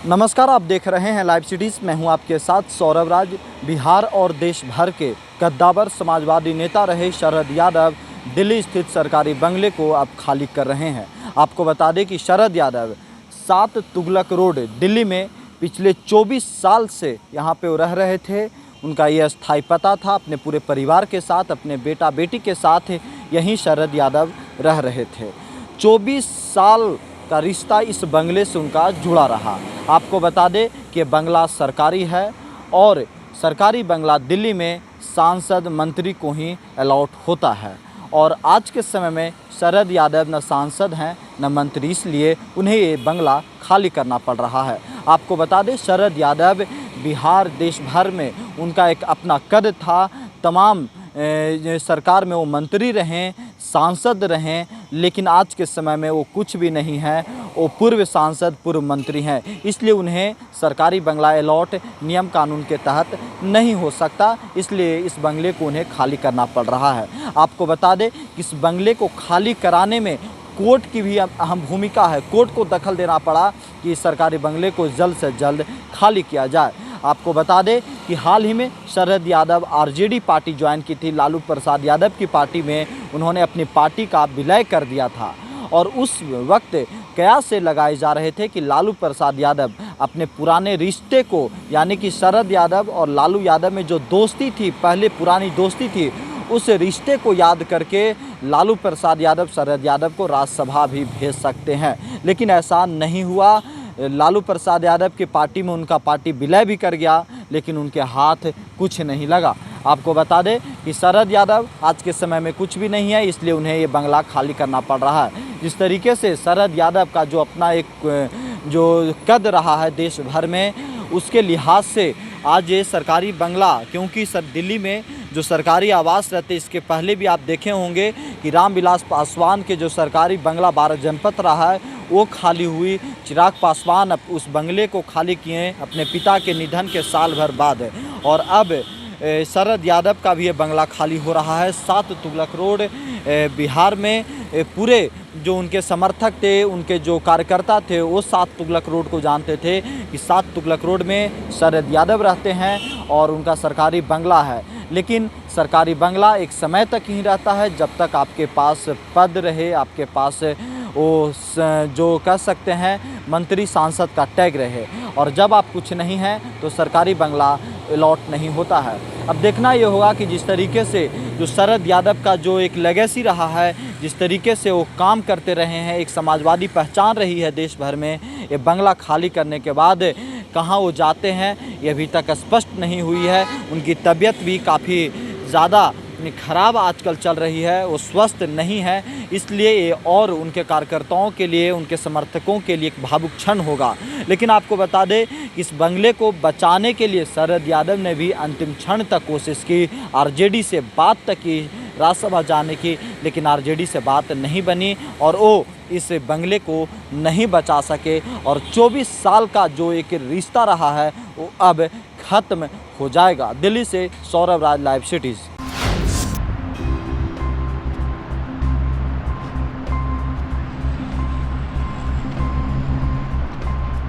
नमस्कार, आप देख रहे हैं लाइव सिटीज़। मैं हूं आपके साथ सौरभ राज। बिहार और देश भर के कद्दावर समाजवादी नेता रहे शरद यादव दिल्ली स्थित सरकारी बंगले को अब खाली कर रहे हैं। आपको बता दें कि शरद यादव 7 तुगलक रोड दिल्ली में पिछले 24 साल से यहां पे रह रहे थे। उनका ये अस्थायी पता था। अपने पूरे परिवार के साथ, अपने बेटा बेटी के साथ यहीं शरद यादव रह रहे थे। 24 साल का रिश्ता इस बंगले से उनका जुड़ा रहा। आपको बता दें कि बंगला सरकारी है और सरकारी बंगला दिल्ली में सांसद मंत्री को ही अलॉट होता है। और आज के समय में शरद यादव न सांसद हैं न मंत्री, इसलिए उन्हें ये बंगला खाली करना पड़ रहा है। आपको बता दें, शरद यादव बिहार देश भर में उनका एक अपना कद था। तमाम सरकार में वो मंत्री रहें, सांसद रहें, लेकिन आज के समय में वो कुछ भी नहीं है। वो पूर्व सांसद, पूर्व मंत्री हैं, इसलिए उन्हें सरकारी बंगला अलॉट नियम कानून के तहत नहीं हो सकता। इसलिए इस बंगले को उन्हें खाली करना पड़ रहा है। आपको बता दें कि इस बंगले को खाली कराने में कोर्ट की भी अहम भूमिका है। कोर्ट को दखल देना पड़ा कि सरकारी बंगले को जल्द से जल्द खाली किया जाए। आपको बता दें कि हाल ही में Sharad Yadav RJD party join की थी। लालू प्रसाद यादव की पार्टी में उन्होंने अपनी पार्टी का विलय कर दिया था और उस वक्त कयास से लगाए जा रहे थे कि लालू प्रसाद यादव अपने पुराने रिश्ते को, यानी कि शरद यादव और लालू यादव में जो दोस्ती थी, पहले पुरानी दोस्ती थी, उस रिश्ते को याद करके लालू प्रसाद यादव शरद यादव को राज्यसभा भी भेज सकते हैं। लेकिन ऐसा नहीं हुआ। लालू प्रसाद यादव की पार्टी में उनका पार्टी विलय भी कर गया, लेकिन उनके हाथ कुछ नहीं लगा। आपको बता दें कि शरद यादव आज के समय में कुछ भी नहीं है, इसलिए उन्हें ये बंगला खाली करना पड़ रहा है। जिस तरीके से शरद यादव का जो अपना एक जो कद रहा है देश भर में, उसके लिहाज से आज ये सरकारी बंगला, क्योंकि दिल्ली में जो सरकारी आवास रहते, इसके पहले भी आप देखे होंगे कि रामविलास पासवान के जो सरकारी बंगला 12 जनपथ रहा है, वो खाली हुई। चिराग पासवान उस बंगले को खाली किए अपने पिता के निधन के साल भर बाद, और अब शरद यादव का भी ये बंगला खाली हो रहा है। 7 तुगलक रोड बिहार में पूरे जो उनके समर्थक थे, उनके जो कार्यकर्ता थे, वो 7 तुगलक रोड को जानते थे कि 7 तुगलक रोड में शरद यादव रहते हैं और उनका सरकारी बंगला है। लेकिन सरकारी बंगला एक समय तक ही रहता है जब तक आपके पास पद रहे, आपके पास वो जो कह सकते हैं मंत्री सांसद का टैग रहे, और जब आप कुछ नहीं हैं तो सरकारी बंगला अलॉट नहीं होता है। अब देखना ये होगा कि जिस तरीके से जो शरद यादव का जो एक लेगेसी रहा है, जिस तरीके से वो काम करते रहे हैं, एक समाजवादी पहचान रही है देश भर में, ये बंगला खाली करने के बाद कहाँ वो जाते हैं ये अभी तक स्पष्ट नहीं हुई है। उनकी तबीयत भी काफ़ी ज़्यादा खराब आजकल चल रही है, वो स्वस्थ नहीं है, इसलिए ये और उनके कार्यकर्ताओं के लिए, उनके समर्थकों के लिए एक भावुक क्षण होगा। लेकिन आपको बता दें कि इस बंगले को बचाने के लिए शरद यादव ने भी अंतिम क्षण तक कोशिश की, आरजेडी से बात तक की, राज्यसभा जाने की, लेकिन आरजेडी से बात नहीं बनी और वो इस बंगले को नहीं बचा सके। और 24 साल का जो एक रिश्ता रहा है वो अब ख़त्म हो जाएगा। दिल्ली से सौरभ राज, लाइव सिटीज़।